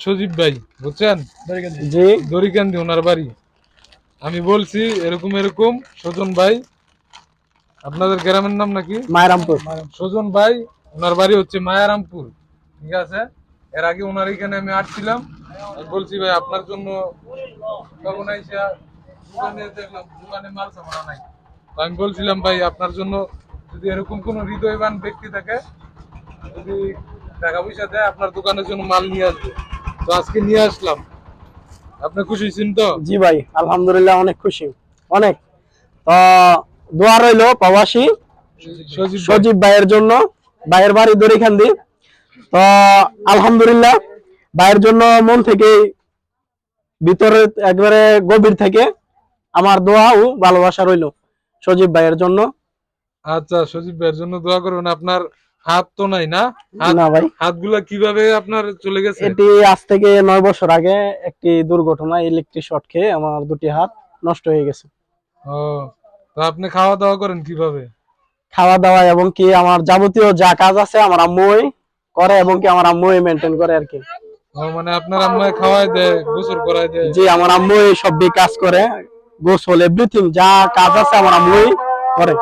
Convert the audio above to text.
সজীব ভাই বুঝছেন, জি দড়িকান্দি ওনার বাড়ি। আমি বলছি এরকম এরকম সজন ভাই, আপনাদের গ্রামের নাম নাকি? মায়রামপুর। সজন ভাই ওনার বাড়ি হচ্ছে মায়ারামপুর, ঠিক আছে। এর আগে ওনার এখানে আমি আসছিলাম, আমি বলছি ভাই আপনার জন্য, তখন আইসা দোকানে দেখলাম দোকানে মাল সামানা নাই। তো আমি বলছিলাম ভাই আপনার জন্য যদি এরকম কোন হৃদয়বান ব্যক্তি থাকে, যদি টাকা পয়সা দেয় আপনার দোকানের জন্য মাল নিয়ে আসবে। তো আজকে নিয়ে আসলাম। আপনি খুশি হয়েছেন তো? জি ভাই, আলহামদুলিল্লাহ অনেক খুশি, অনেক। তো দোয়া রইলো প্রবাসী সজীব ভাই, সজীব ভাইয়ের জন্য, ভাইয়ের বাড়ি দড়িখান্দি। তো আলহামদুলিল্লাহ ভাইয়ের জন্য মন থেকে, ভিতরে একবারে গভীর থেকে আমার দোয়া ও ভালোবাসা রইলো সজীব ভাইয়ের জন্য। আচ্ছা সজীব ভাইয়ের জন্য দোয়া করবেন। আপনার হাত তো নাই না? না ভাই, হাতগুলা কিভাবে আপনার চলে গেছে? এটি আজ থেকে 9 বছর আগে একটি দুর্ঘটনায় ইলেকট্রিক শর্ট খেয়ে আমার দুটি হাত নষ্ট হয়ে গেছে। ও, তো আপনি খাওয়া দাওয়া করেন কিভাবে? খাওয়া দাওয়া এবং কি আমার যাবতীয় যা কাজ আছে আমার আম্মুই করে, এবং কি আমার আম্মুই মেনটেন করে আর কি। ও মানে আপনার আম্মায় খাওয়াই দেয়, গোসল করাই দেয়? জি, আমার আম্মুই সবই কাজ করে, গোসল এভরিথিং যা কাজ আছে আমার আম্মুই করে।